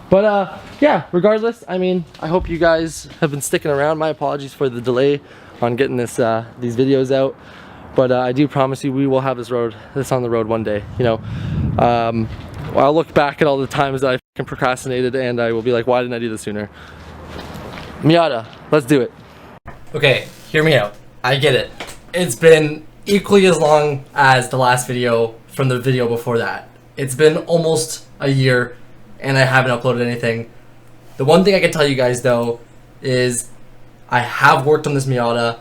But yeah, regardless, I mean, I hope you guys have been sticking around. My apologies for the delay on getting this these videos out, but I do promise you we will have this on the road one day. You know, I'll look back at all the times that I procrastinated, and I will be like, why didn't I do this sooner? Miata, let's do it. Okay, hear me out. I get it. It's been equally as long as the last video from the video before that. It's been almost a year and I haven't uploaded anything. The one thing I can tell you guys though is I have worked on this Miata.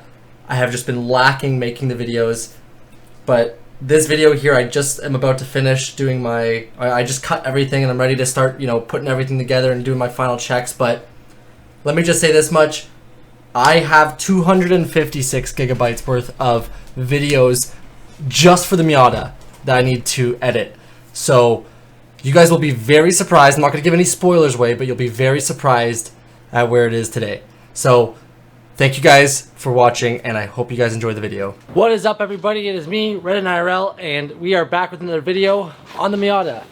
I have just been lacking making the videos, but this video here I just am about to finish doing my, I just cut everything and I'm ready to start, you know, putting everything together and doing my final checks. But let me just say this much. I have 256 gigabytes worth of videos just for the Miata that I need to edit. So you guys will be very surprised. I'm not going to give any spoilers away, but you'll be very surprised at where it is today. So thank you guys for watching, and I hope you guys enjoy the video. What is up, everybody? It is me, Red and IRL, and we are back with another video on the Miata.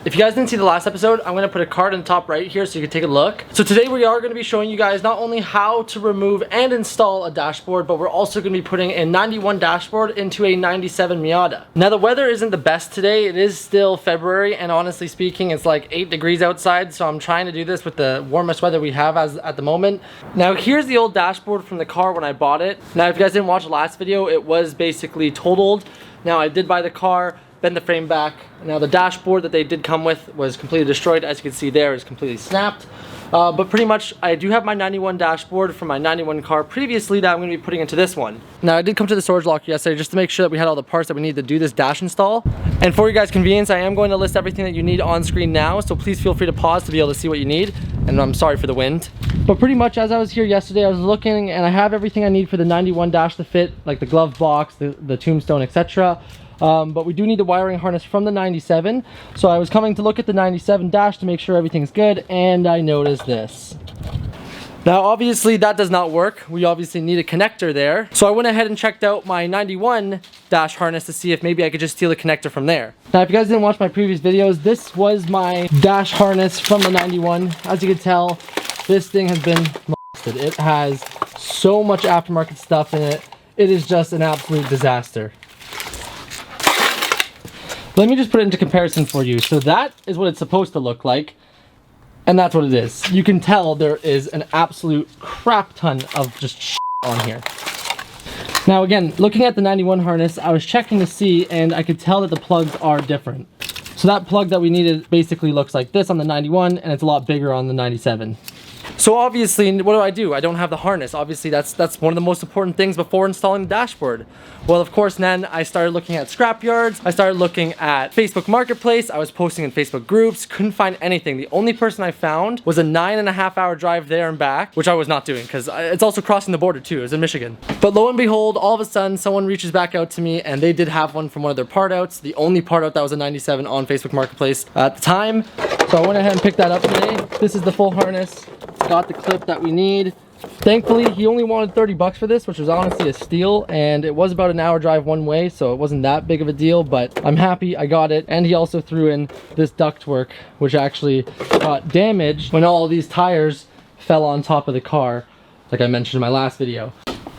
If you guys didn't see the last episode, I'm going to put a card in the top right here so you can take a look. So today we are going to be showing you guys not only how to remove and install a dashboard, but we're also going to be putting a 91 dashboard into a 97 Miata. Now the weather isn't the best today. It is still February, and honestly speaking, it's like 8 degrees outside, so I'm trying to do this with the warmest weather we have at the moment. Now here's the old dashboard from the car when I bought it. Now if you guys didn't watch the last video, it was basically totaled. Now I did buy the car, bend the frame back. Now the dashboard that they did come with was completely destroyed. As you can see there, is completely snapped. But pretty much I do have my 91 dashboard from my 91 car previously that I'm going to be putting into this one. Now I did come to the storage locker yesterday just to make sure that we had all the parts that we need to do this dash install. And for your guys' convenience, I am going to list everything that you need on screen now, so please feel free to pause to be able to see what you need. And I'm sorry for the wind. But pretty much as I was here yesterday, I was looking and I have everything I need for the 91 dash to fit, like the glove box, the tombstone, etc. But we do need the wiring harness from the 97. So I was coming to look at the 97 dash to make sure everything's good, and I noticed this. Now obviously that does not work. We obviously need a connector there. So I went ahead and checked out my 91 dash harness to see if maybe I could just steal a connector from there. Now if you guys didn't watch my previous videos, this was my dash harness from the 91. As you can tell, this thing has been molested. It has so much aftermarket stuff in it. It is just an absolute disaster. Let me just put it into comparison for you. So that is what it's supposed to look like, and that's what it is. You can tell there is an absolute crap ton of just shit on here. Now again, looking at the 91 harness, I was checking to see, and I could tell that the plugs are different. So that plug that we needed basically looks like this on the 91, and it's a lot bigger on the 97. So obviously, what do? I don't have the harness. Obviously, that's one of the most important things before installing the dashboard. Well, of course, then I started looking at scrap yards. I started looking at Facebook Marketplace. I was posting in Facebook groups. Couldn't find anything. The only person I found was a 9.5-hour drive there and back, which I was not doing because it's also crossing the border too. It was in Michigan. But lo and behold, all of a sudden, someone reaches back out to me, and they did have one from one of their part outs. The only part out that was a 97 on Facebook Marketplace at the time. So I went ahead and picked that up today. This is the full harness. Got the clip that we need. Thankfully, he only wanted 30 bucks for this, which was honestly a steal, and it was about an hour drive one way, so it wasn't that big of a deal, but I'm happy I got it. And he also threw in this ductwork, which actually got damaged when all of these tires fell on top of the car, like I mentioned in my last video.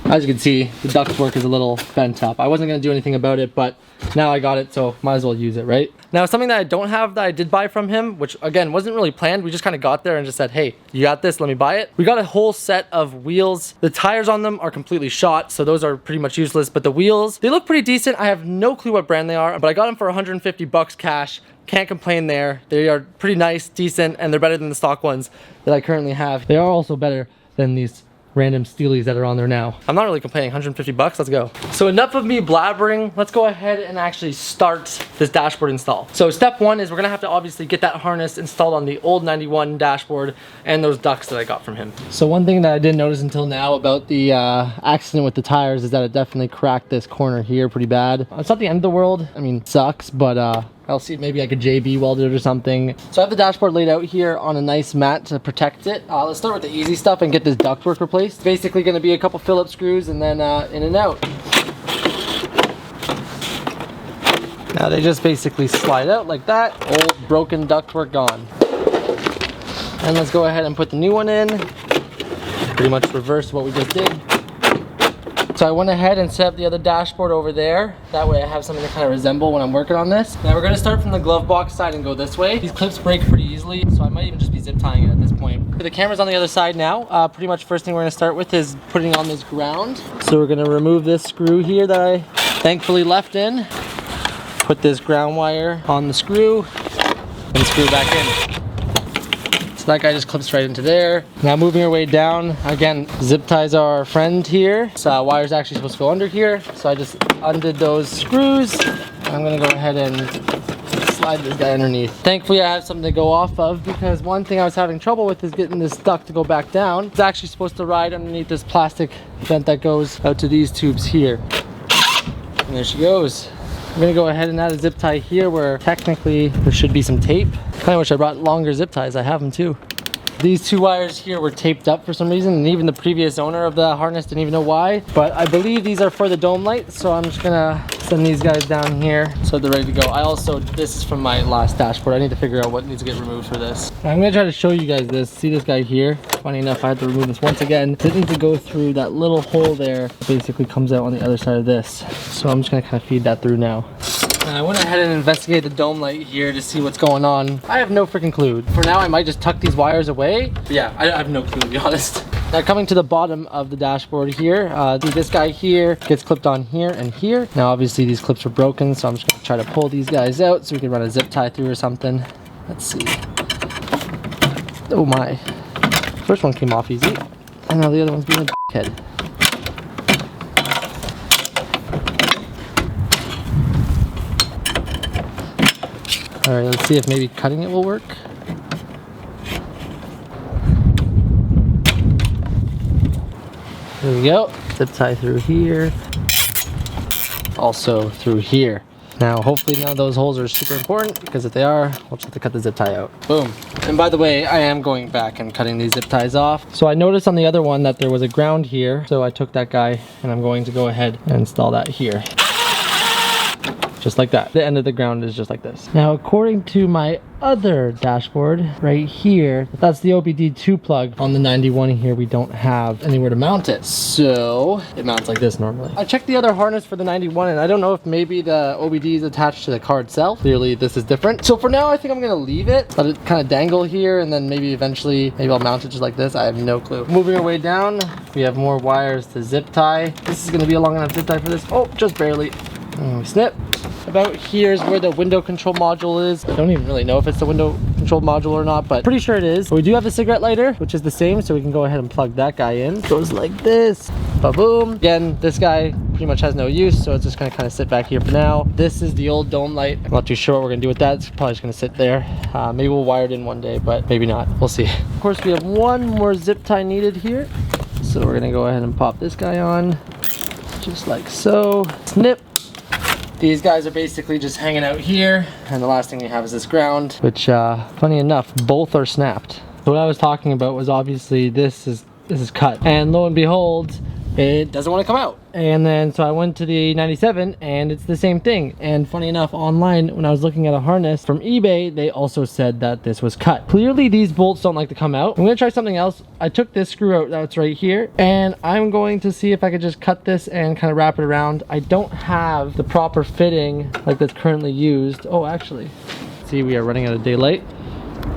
As you can see, the ductwork is a little bent up. I wasn't going to do anything about it, but now I got it, so might as well use it, right? Now, something that I don't have that I did buy from him, which again wasn't really planned, we just kind of got there and just said, hey, you got this, let me buy it. We got a whole set of wheels. The tires on them are completely shot, so those are pretty much useless, but the wheels, they look pretty decent. I have no clue what brand they are, but I got them for 150 bucks cash. Can't complain there. They are pretty nice, decent, and they're better than the stock ones that I currently have. They are also better than these random steelies that are on there now. I'm not really complaining. 150 bucks, let's go. So enough of me blabbering. Let's go ahead and actually start this dashboard install. So step one is we're gonna have to obviously get that harness installed on the old 91 dashboard and those ducts that I got from him. So one thing that I didn't notice until now about the accident with the tires is that it definitely cracked this corner here pretty bad. It's not the end of the world. I mean, it sucks, but I'll see if maybe I could JB weld it or something. So I have the dashboard laid out here on a nice mat to protect it. Let's start with the easy stuff and get this ductwork replaced. Basically gonna be a couple Phillips screws and then in and out. Now they just basically slide out like that. Old broken ductwork gone. And let's go ahead and put the new one in. Pretty much reverse what we just did. So I went ahead and set up the other dashboard over there. That way I have something to kind of resemble when I'm working on this. Now we're gonna start from the glove box side and go this way. These clips break pretty easily, so I might even just be zip tying it at this point. The camera's on the other side now. Pretty much first thing we're gonna start with is putting on this ground. So we're gonna remove this screw here that I thankfully left in. Put this ground wire on the screw and screw back in. So that guy just clips right into there. Now moving our way down, again, zip ties are our friend here. So wire's actually supposed to go under here. So I just undid those screws. I'm gonna go ahead and slide this guy underneath. Thankfully I have something to go off of, because one thing I was having trouble with is getting this duct to go back down. It's actually supposed to ride underneath this plastic vent that goes out to these tubes here. And there she goes. I'm gonna go ahead and add a zip tie here where technically there should be some tape. I wish I brought longer zip ties. I have them too. These two wires here were taped up for some reason, and even the previous owner of the harness didn't even know why. But I believe these are for the dome light, so I'm just gonna send these guys down here so they're ready to go. This is from my last dashboard. I need to figure out what needs to get removed for this. I'm gonna try to show you guys this. See this guy here? Funny enough, I had to remove this once again. It needs to go through that little hole there. It basically comes out on the other side of this. So I'm just gonna kind of feed that through now. I went ahead and investigated the dome light here to see what's going on. I have no freaking clue. For now, I might just tuck these wires away. But yeah, I have no clue, to be honest. Now coming to the bottom of the dashboard here, this guy here gets clipped on here and here. Now obviously these clips are broken, so I'm just gonna try to pull these guys out so we can run a zip tie through or something. Let's see. Oh my. First one came off easy. And now the other one's being a dickhead. All right, let's see if maybe cutting it will work. There we go. Zip tie through here. Also through here. Now, hopefully none of those holes are super important, because if they are, we'll just have to cut the zip tie out. Boom. And by the way, I am going back and cutting these zip ties off. So I noticed on the other one that there was a ground here. So I took that guy and I'm going to go ahead and install that here. Just like that. The end of the ground is just like this. Now, according to my other dashboard right here, that's the OBD2 plug. On the 91 here, we don't have anywhere to mount it. So it mounts like this normally. I checked the other harness for the 91 and I don't know if maybe the OBD is attached to the car itself. Clearly this is different. So for now, I think I'm gonna leave it, let it kind of dangle here, and then maybe eventually, maybe I'll mount it just like this. I have no clue. Moving our way down, we have more wires to zip tie. This is gonna be a long enough zip tie for this. Oh, just barely. And we snip. About here is where the window control module is. I don't even really know if it's the window control module or not, but pretty sure it is. But we do have the cigarette lighter, which is the same, so we can go ahead and plug that guy in. Goes like this. Ba-boom. Again, this guy pretty much has no use, so it's just gonna kind of sit back here for now. This is the old dome light. I'm not too sure what we're gonna do with that. It's probably just gonna sit there. Maybe we'll wire it in one day, but maybe not. We'll see. Of course, we have one more zip tie needed here. So we're gonna go ahead and pop this guy on, just like so. Snip. These guys are basically just hanging out here, and the last thing we have is this ground, which funny enough, both are snapped. So what I was talking about was obviously this is cut, and lo and behold, it doesn't want to come out. And then so I went to the 97 and it's the same thing. And funny enough, online when I was looking at a harness from eBay, they also said that this was cut. Clearly these bolts don't like to come out. I'm gonna try something else. I took this screw out that's right here, and I'm going to see if I could just cut this and kind of wrap it around. I don't have the proper fitting like that's currently used. Oh, actually, see, we are running out of daylight.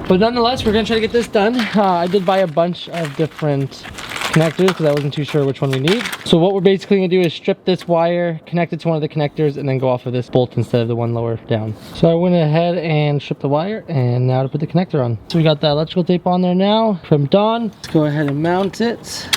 But nonetheless, we're gonna try to get this done. I did buy a bunch of different connectors because I wasn't too sure which one we need. So what we're basically gonna do is strip this wire, connect it to one of the connectors, and then go off of this bolt instead of the one lower down. So I went ahead and stripped the wire, and now to put the connector on. So we got that electrical tape on there now from Dawn. Let's go ahead and mount it.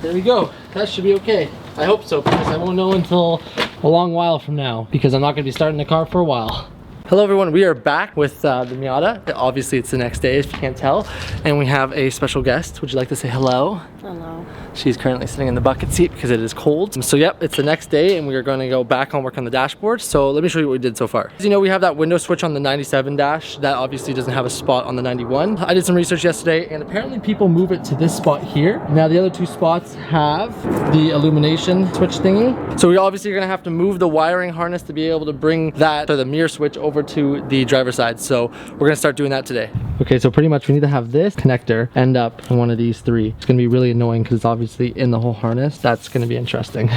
There we go. That should be okay. I hope so, because I won't know until a long while from now, because I'm not gonna be starting the car for a while. Hello everyone, we are back with the Miata. Obviously it's the next day if you can't tell. And we have a special guest. Would you like to say hello? Hello. She's currently sitting in the bucket seat because it is cold. So yep, it's the next day and we are going to go back on work on the dashboard. So let me show you what we did so far. As you know, we have that window switch on the 97 dash. That obviously doesn't have a spot on the 91. I did some research yesterday and apparently people move it to this spot here. Now the other two spots have the illumination switch thingy. So we obviously are going to have to move the wiring harness to be able to bring that, or the mirror switch, over to the driver's side. So we're going to start doing that today. Okay, so pretty much we need to have this connector end up in one of these three. It's gonna be really annoying because it's obviously in the whole harness. That's gonna be interesting.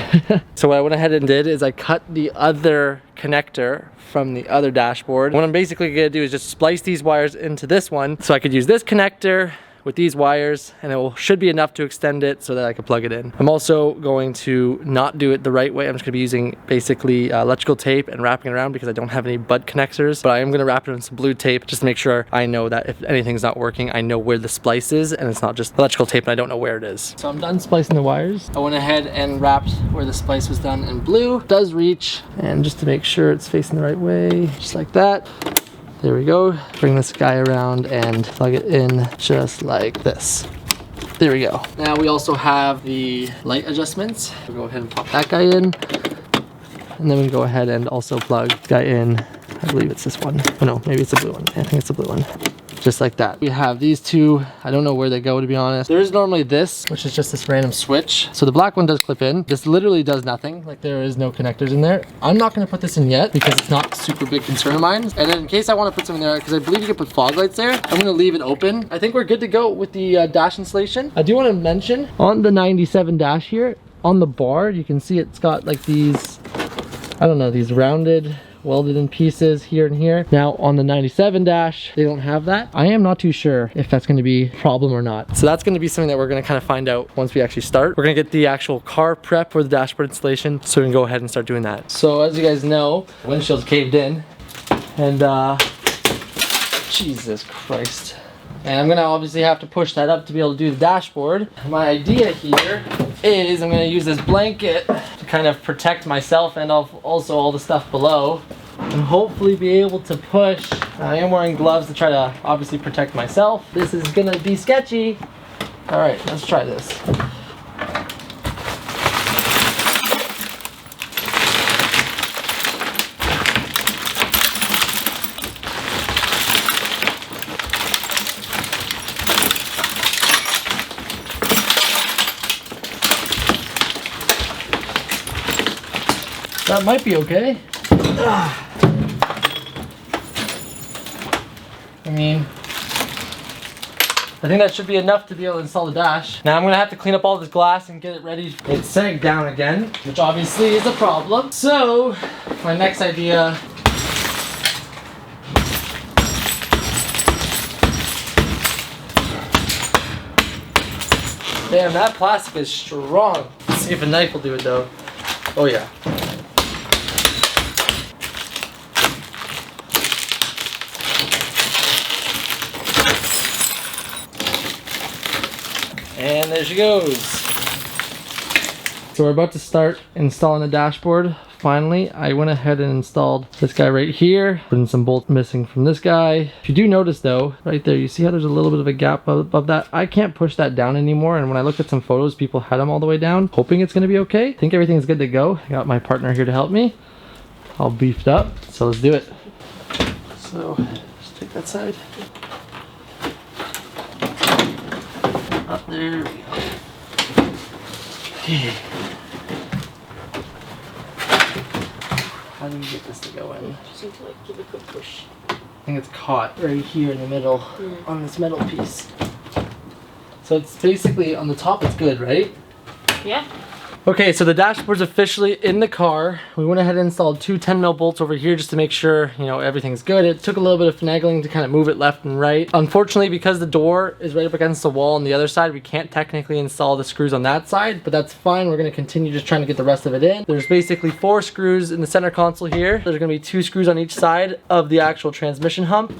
So what I went ahead and did is I cut the other connector from the other dashboard. What I'm basically gonna do is just splice these wires into this one so I could use this connector with these wires, and should be enough to extend it so that I can plug it in. I'm also going to not do it the right way. I'm just gonna be using basically electrical tape and wrapping it around because I don't have any butt connectors, but I am gonna wrap it in some blue tape just to make sure I know that if anything's not working, I know where the splice is and it's not just electrical tape and I don't know where it is. So I'm done splicing the wires. I went ahead and wrapped where the splice was done in blue. It does reach, and just to make sure it's facing the right way, just like that. There we go. Bring this guy around and plug it in just like this. There we go. Now we also have the light adjustments. We'll go ahead and pop that guy in. And then we can go ahead and also plug this guy in. I believe it's this one. Oh no, maybe it's the blue one. I think it's the blue one. Just like that. We have these two. I don't know where they go, to be honest. There is normally this, which is just this random switch. So the black one does clip in. This literally does nothing. Like, there is no connectors in there. I'm not gonna put this in yet because it's not a super big concern of mine. And then in case I wanna put something there, because I believe you can put fog lights there, I'm gonna leave it open. I think we're good to go with the dash installation. I do wanna mention, on the 97 dash here, on the bar, you can see it's got like these, I don't know, these rounded, welded in pieces here and here. Now on the 97 dash, they don't have that. I am not too sure if that's gonna be a problem or not. So that's gonna be something that we're gonna kind of find out once we actually start. We're gonna get the actual car prep for the dashboard installation, so we can go ahead and start doing that. So as you guys know, the windshield's caved in, and Jesus Christ. And I'm gonna obviously have to push that up to be able to do the dashboard. My idea here is I'm gonna use this blanket to kind of protect myself and also all the stuff below, and hopefully be able to push. I am wearing gloves to try to obviously protect myself. This is gonna be sketchy. All right, let's try this. That might be okay. I mean, I think that should be enough to be able to install the dash. Now I'm gonna have to clean up all this glass and get it ready. It's sagged down again, which obviously is a problem. So, my next idea, damn, that plastic is strong. Let's see if a knife will do it though. Oh yeah. And there she goes. So we're about to start installing the dashboard. Finally, I went ahead and installed this guy right here. Put in some bolts missing from this guy. If you do notice though, right there, you see how there's a little bit of a gap above that? I can't push that down anymore. And when I looked at some photos, people had them all the way down, hoping it's gonna be okay. I think everything's good to go. I got my partner here to help me. All beefed up, so let's do it. So, just take that side. Up there we go. Okay. How do we get this to go in? Just need to like give it a quick push. I think it's caught right here in the middle on this metal piece. So it's basically on the top, it's good, right? Yeah. Okay, so the dashboard's officially in the car. We went ahead and installed two 10mm bolts over here just to make sure, you know, everything's good. It took a little bit of finagling to kind of move it left and right. Unfortunately, because the door is right up against the wall on the other side, we can't technically install the screws on that side, but that's fine. We're gonna continue just trying to get the rest of it in. There's basically 4 screws in the center console here. There's gonna be 2 screws on each side of the actual transmission hump.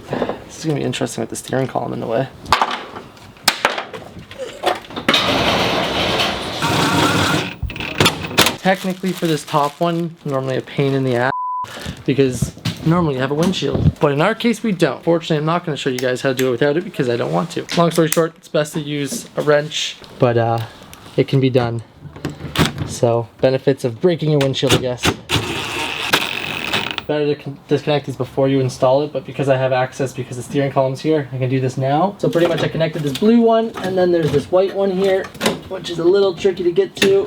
This is gonna be interesting with the steering column in the way. Technically for this top one, normally a pain in the ass because normally you have a windshield, but in our case we don't. Fortunately, I'm not going to show you guys how to do it without it because I don't want to. Long story short, it's best to use a wrench, but it can be done. So benefits of breaking your windshield, I guess. Better to disconnect these before you install it, but because I have access because the steering column's here, I can do this now. So pretty much I connected this blue one, and then there's this white one here, which is a little tricky to get to.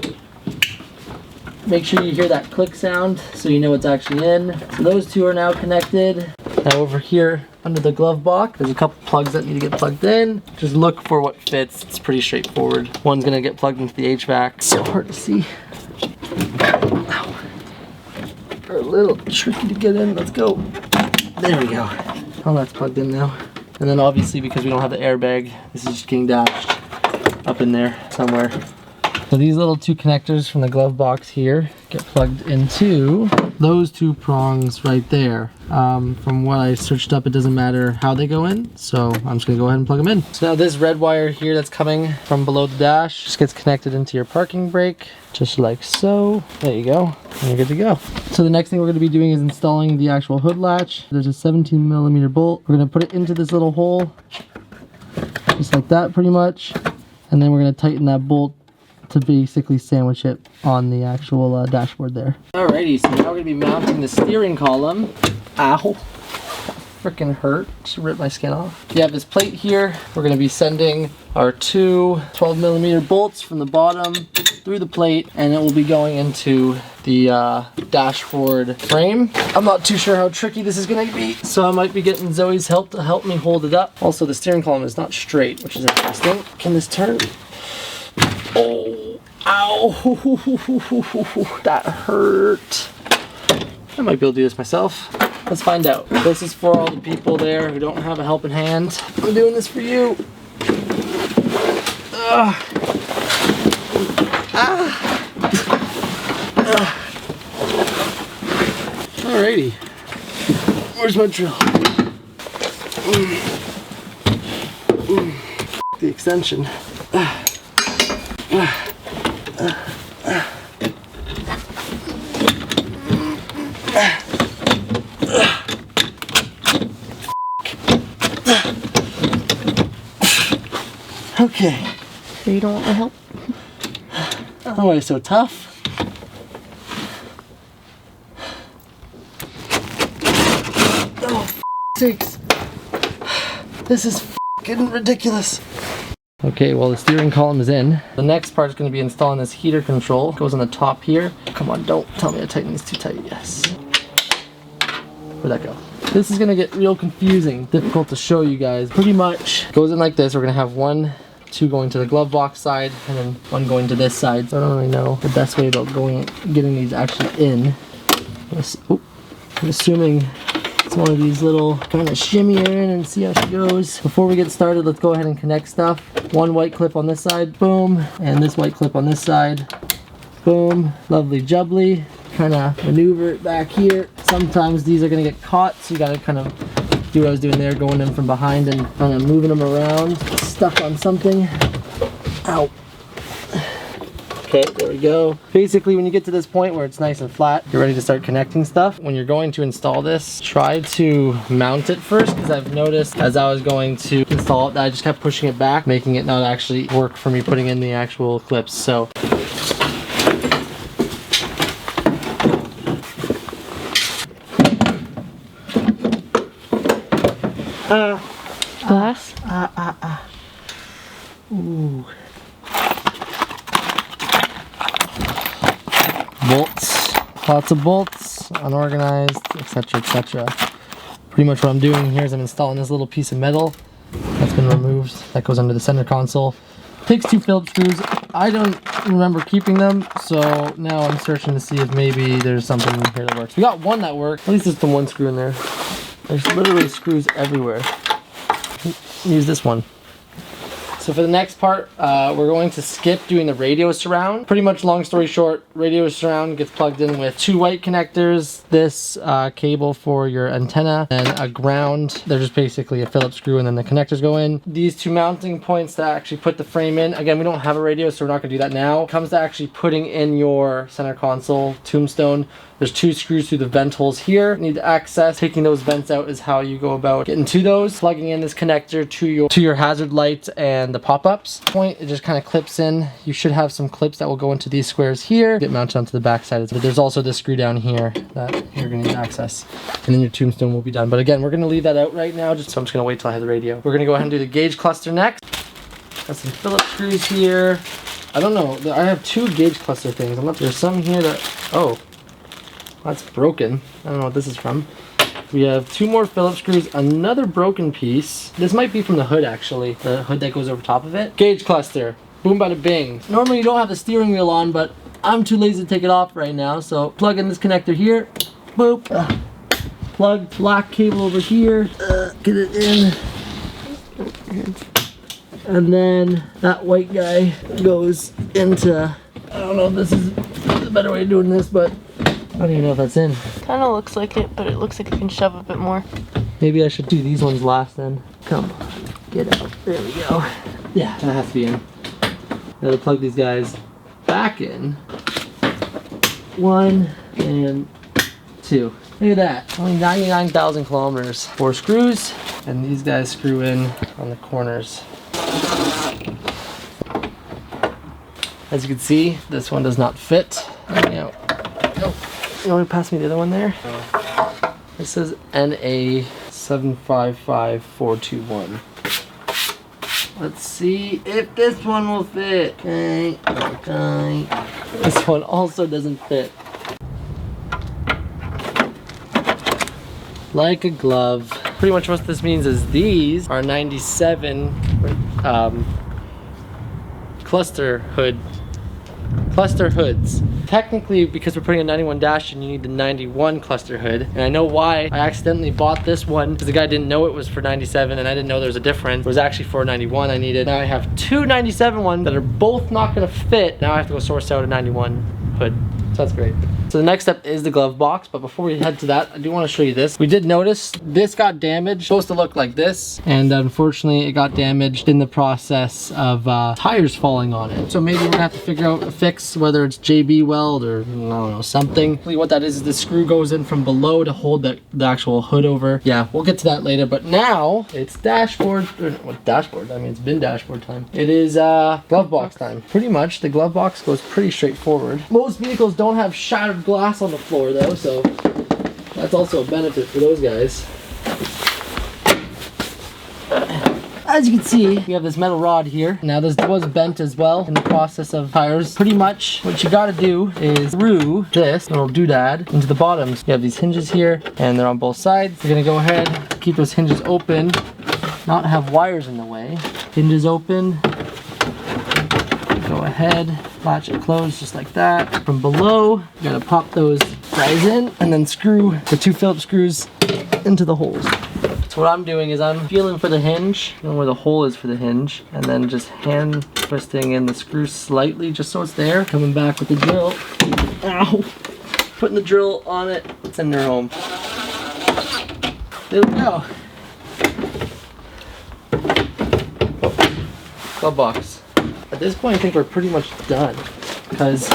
Make sure you hear that click sound so you know it's actually in. So those two are now connected. Now over here under the glove box, there's a couple plugs that need to get plugged in. Just look for what fits. It's pretty straightforward. One's gonna get plugged into the HVAC. So hard to see. Ow. They're a little tricky to get in. Let's go. There we go. Oh, that's plugged in now. And then obviously, because we don't have the airbag, this is just getting dashed up in there somewhere. So these little two connectors from the glove box here get plugged into those two prongs right there. From what I searched up, it doesn't matter how they go in, so I'm just gonna go ahead and plug them in. So now this red wire here that's coming from below the dash just gets connected into your parking brake, just like so. There you go, and you're good to go. So the next thing we're gonna be doing is installing the actual hood latch. There's a 17mm bolt. We're gonna put it into this little hole, just like that pretty much. And then we're gonna tighten that bolt to basically sandwich it on the actual dashboard there. Alrighty, so now we're gonna be mounting the steering column. Ow, freaking hurt, just ripped my skin off. You have this plate here. We're gonna be sending our two 12mm bolts from the bottom through the plate, and it will be going into the dashboard frame. I'm not too sure how tricky this is gonna be, so I might be getting Zoe's help to help me hold it up. Also, the steering column is not straight, which is interesting. Can this turn? Oh, ow, that hurt. I might be able to do this myself. Let's find out. This is for all the people there who don't have a helping hand. I'm doing this for you. Alrighty. Where's my drill? The extension. Okay. So you don't want my help? Oh, why so tough? Oh, sakes. This is f***ing ridiculous. Okay, well the steering column is in. The next part is going to be installing this heater control. It goes on the top here. Come on, don't tell me I tighten these too tight. Yes. Where'd that go? This is going to get real confusing. Difficult to show you guys. Pretty much goes in like this. We're going to have two going to the glove box side and then one going to this side. So I don't really know the best way about getting these actually in. I'm assuming it's one of these little kind of shimmy her in and see how she goes. Before we get started, let's go ahead and connect stuff. One white clip on this side, boom, and this white clip on this side, boom. Lovely jubbly. Kind of maneuver it back here. Sometimes these are gonna get caught, so you gotta kind of do what I was doing there, going in from behind and kind of moving them around, stuck on something. Ow. Okay, there we go. Basically, when you get to this point where it's nice and flat, you're ready to start connecting stuff. When you're going to install this, try to mount it first, because I've noticed as I was going to install it that I just kept pushing it back, making it not actually work for me putting in the actual clips. So glass. Ooh. Bolts, lots of bolts, unorganized, etc., etc. Pretty much what I'm doing here is I'm installing this little piece of metal that's been removed. That goes under the center console. Takes 2 Phillips screws. I don't remember keeping them, so now I'm searching to see if maybe there's something in here that works. We got one that worked. At least there's the one screw in there. There's literally screws everywhere. Use this one. So for the next part, we're going to skip doing the radio surround. Pretty much, long story short, radio surround gets plugged in with 2 white connectors, this cable for your antenna, and a ground. They're just basically a Phillips screw and then the connectors go in. These 2 mounting points that actually put the frame in. Again, we don't have a radio, so we're not gonna do that now. It comes to actually putting in your center console tombstone. There's 2 screws through the vent holes here. Need access. Taking those vents out is how you go about getting to those. Plugging in this connector to your hazard light and the pop-ups. Point, it just kind of clips in. You should have some clips that will go into these squares here. Get mounted onto the back side. But there's also this screw down here that you're gonna need access. And then your tombstone will be done. But again, we're gonna leave that out right now, so I'm just gonna wait till I have the radio. We're gonna go ahead and do the gauge cluster next. Got some Phillips screws here. I don't know, I have 2 gauge cluster things. There's some here that, oh. That's broken. I don't know what this is from. We have 2 more Phillips screws, another broken piece. This might be from the hood actually, the hood that goes over top of it. Gauge cluster, boom bada bing. Normally you don't have the steering wheel on, but I'm too lazy to take it off right now. So plug in this connector here, boop. Plug black cable over here, get it in. And then that white guy goes into, I don't know if this is the better way of doing this, but I don't even know if that's in. Kind of looks like it, but it looks like you can shove a bit more. Maybe I should do these ones last then. Come on, get out. There we go. Yeah, that has to be in. Gotta plug these guys back in. 1 and 2. Look at that, only 99,000 kilometers. 4 screws, and these guys screw in on the corners. As you can see, this one does not fit. You want to pass me the other one there? This is NA 755421. Let's see if this one will fit. Okay, okay. This one also doesn't fit. Like a glove. Pretty much what this means is these are 97 cluster hoods. Technically, because we're putting a 91 dash in, you need the 91 cluster hood. And I know why I accidentally bought this one, because the guy didn't know it was for 97 and I didn't know there was a difference. It was actually for 91 I needed. Now I have 2 97 ones that are both not gonna fit. Now I have to go source out a 91 hood. So that's great. So the next step is the glove box, but before we head to that, I do want to show you this. We did notice this got damaged. It's supposed to look like this, and unfortunately it got damaged in the process of tires falling on it. So maybe we're gonna have to figure out a fix, whether it's JB weld or I don't know, something. What that is the screw goes in from below to hold the actual hood over. Yeah, we'll get to that later, but now it's dashboard, or what dashboard? I mean, it's been dashboard time. It is glove box time. Pretty much, the glove box goes pretty straightforward. Most vehicles don't have shattered glass on the floor though, so that's also a benefit for those guys. As you can see, we have this metal rod here. Now this was bent as well in the process of tires. Pretty much what you gotta do is screw this little doodad into the bottoms. You have these hinges here and they're on both sides. You're gonna go ahead, keep those hinges open, not have wires in the way. Hinges open. Go ahead, latch it closed just like that. From below, you gotta pop those guys in and then screw the 2 Phillips screws into the holes. So what I'm doing is I'm feeling for the hinge, you know, where the hole is for the hinge, and then just hand twisting in the screw slightly just so it's there. Coming back with the drill. Ow! Putting the drill on it, sending her home. There we go. Glove box. At this point, I think we're pretty much done. Because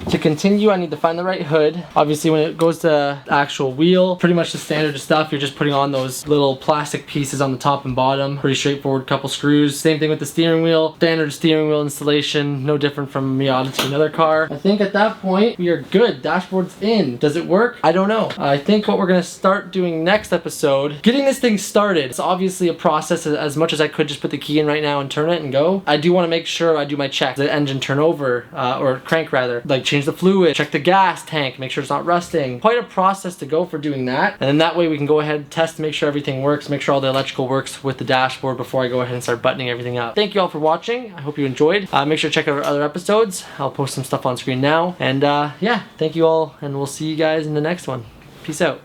to continue, I need to find the right hood. Obviously, when it goes to the actual wheel, pretty much the standard stuff. You're just putting on those little plastic pieces on the top and bottom. Pretty straightforward, couple screws. Same thing with the steering wheel. Standard steering wheel installation. No different from Miata to another car. I think at that point, we are good. Dashboard's in. Does it work? I don't know. I think what we're going to start doing next episode, getting this thing started. It's obviously a process. As much as I could just put the key in right now and turn it and go, I do want to make sure I do my check. The engine turnover, or crank rather, like change the fluid, check the gas tank, make sure it's not rusting. Quite a process to go for doing that, and then that way we can go ahead and test to make sure everything works, make sure all the electrical works with the dashboard before I go ahead and start buttoning everything up. Thank you all for watching. I hope you enjoyed. Make sure to check out our other episodes. I'll post some stuff on screen now, and yeah, thank you all, and we'll see you guys in the next one. Peace out.